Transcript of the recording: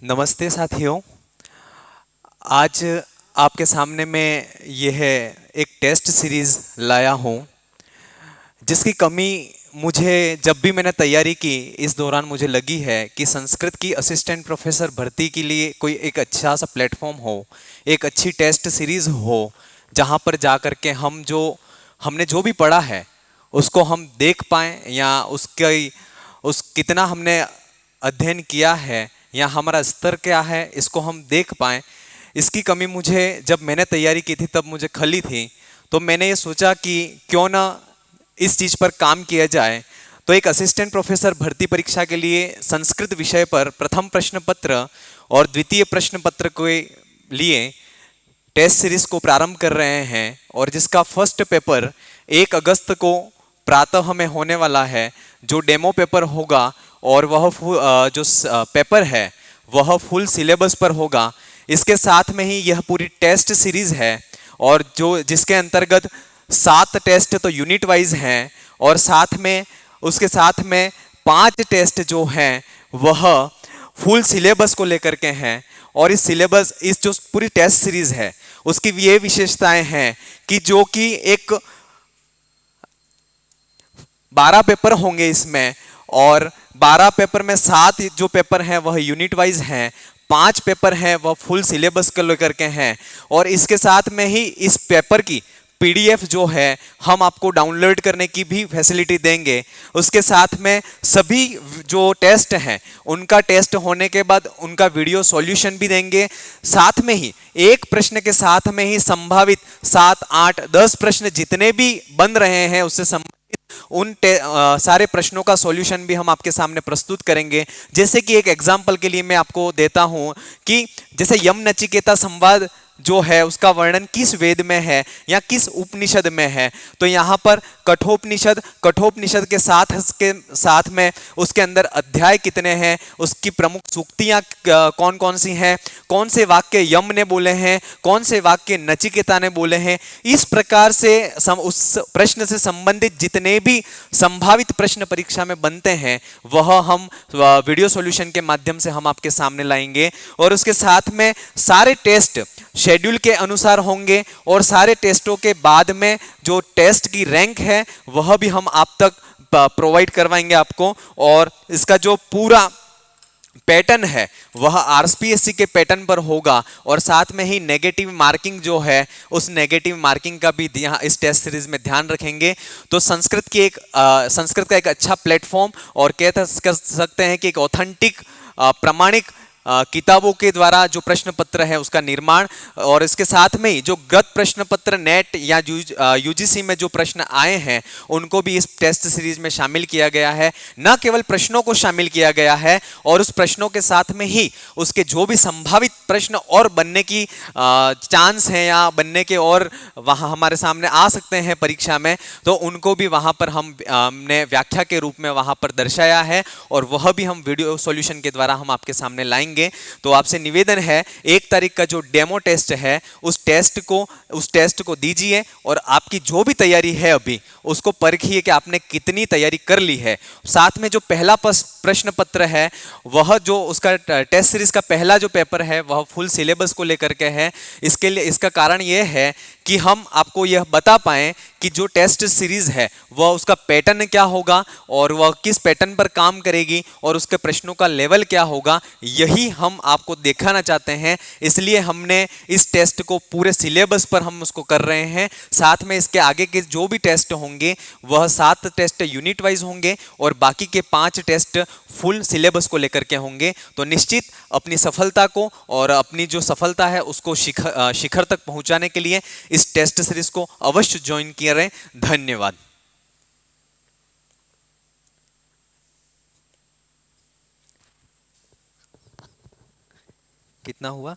नमस्ते साथियों। आज आपके सामने मैं यह एक टेस्ट सीरीज लाया हूं, जिसकी कमी मुझे जब भी मैंने तैयारी की इस दौरान मुझे लगी है कि संस्कृत की असिस्टेंट प्रोफेसर भर्ती के लिए कोई एक अच्छा सा प्लेटफॉर्म हो, एक अच्छी टेस्ट सीरीज हो, जहां पर जा कर के हमने जो भी पढ़ा है उसको हम देख पाएं, या उस कितना हमने अध्ययन किया है या हमारा स्तर क्या है इसको हम देख पाएं। इसकी कमी मुझे जब मैंने तैयारी की थी तब मुझे खली थी। तो मैंने ये सोचा कि क्यों ना इस चीज पर काम किया जाए। तो एक असिस्टेंट प्रोफेसर भर्ती परीक्षा के लिए संस्कृत विषय पर प्रथम प्रश्न पत्र और द्वितीय प्रश्न पत्र के लिए टेस्ट सीरीज को प्रारंभ कर रहे हैं, और जिसका फर्स्ट पेपर 1 अगस्त को प्रातः में होने वाला है, जो डेमो पेपर होगा। और वह पेपर है वह फुल सिलेबस पर होगा। इसके साथ में ही यह पूरी टेस्ट सीरीज है, और जिसके अंतर्गत 7 टेस्ट तो यूनिट वाइज हैं, और उसके साथ में 5 टेस्ट जो हैं वह फुल सिलेबस को लेकर के हैं। और इस जो पूरी टेस्ट सीरीज है उसकी ये विशेषताएं हैं कि जो कि एक 12 पेपर होंगे इसमें, और 12 पेपर में 7 जो पेपर हैं वह यूनिट वाइज हैं, 5 पेपर हैं वह फुल सिलेबस को लेकर के हैं। और इसके साथ में ही इस पेपर की पीडीएफ जो है हम आपको डाउनलोड करने की भी फैसिलिटी देंगे। उसके साथ में सभी जो टेस्ट हैं उनका टेस्ट होने के बाद उनका वीडियो सॉल्यूशन भी देंगे। साथ में ही एक प्रश्न के साथ में ही संभावित 7, 8, 10 प्रश्न जितने भी बन रहे हैं उससे सारे प्रश्नों का सॉल्यूशन भी हम आपके सामने प्रस्तुत करेंगे। जैसे कि एक एग्जांपल के लिए मैं आपको देता हूं कि जैसे यम नचिकेता संवाद जो है उसका वर्णन किस वेद में है या किस उपनिषद में है। तो यहाँ पर कठोपनिषद के साथ में उसके अंदर अध्याय कितने हैं, उसकी प्रमुख सूक्तियां कौन कौन सी हैं, कौन से वाक्य यम ने बोले हैं, कौन से वाक्य नचिकेता ने बोले हैं। इस प्रकार से उस प्रश्न से संबंधित जितने भी संभावित प्रश्न परीक्षा में बनते हैं वह हम वीडियो सॉल्यूशन के माध्यम से हम आपके सामने लाएंगे। और उसके साथ में सारे टेस्ट शेड्यूल के अनुसार होंगे, और सारे टेस्टों के बाद में जो टेस्ट की रैंक है वह भी हम आप तक प्रोवाइड करवाएंगे आपको। और इसका जो पूरा पैटर्न है वह आरपीएससी के पैटर्न पर होगा, और साथ में ही नेगेटिव मार्किंग जो है उस नेगेटिव मार्किंग का भी यहाँ इस टेस्ट सीरीज में ध्यान रखेंगे। तो संस्कृत का एक अच्छा प्लेटफॉर्म, और कह सकते हैं कि एक ऑथेंटिक प्रामाणिक किताबों के द्वारा जो प्रश्न पत्र है उसका निर्माण, और इसके साथ में ही जो गत प्रश्न पत्र नेट या यूजीसी में जो प्रश्न आए हैं उनको भी इस टेस्ट सीरीज में शामिल किया गया है। न केवल प्रश्नों को शामिल किया गया है, और उस प्रश्नों के साथ में ही उसके जो भी संभावित प्रश्न और बनने की चांस है या बनने के और वहां हमारे सामने आ सकते हैं परीक्षा में, तो उनको भी वहां पर हमने व्याख्या के रूप में वहां पर दर्शाया है, और वह भी हम वीडियो सॉल्यूशन के द्वारा हम आपके सामने लाएंगे। तो आपसे निवेदन है 1 तारीख का जो डेमो टेस्ट है उस टेस्ट को दीजिए, और आपकी जो भी तैयारी है अभी उसको परखिए कि आपने कितनी तैयारी कर ली है। साथ में जो पहला प्रश्न पत्र है वह जो उसका टेस्ट सीरीज का पहला जो पेपर है वह फुल सिलेबस को लेकर के है। इसके लिए इसका कारण यह है कि हम आपको यह बता पाएं कि जो टेस्ट सीरीज है वह उसका पैटर्न क्या होगा, और वह किस पैटर्न पर काम करेगी, और उसके प्रश्नों का लेवल क्या होगा, यही हम आपको दिखाना चाहते हैं। इसलिए हमने इस टेस्ट को पूरे सिलेबस पर हम उसको कर रहे हैं। साथ में इसके आगे के जो भी टेस्ट होंगे वह 7 टेस्ट यूनिट वाइज होंगे, और बाकी के 5 टेस्ट फुल सिलेबस को लेकर के होंगे। तो निश्चित अपनी सफलता को और अपनी जो सफलता है उसको शिखर तक पहुंचाने के लिए इस टेस्ट सीरीज को अवश्य ज्वाइन करें। धन्यवाद। कितना हुआ?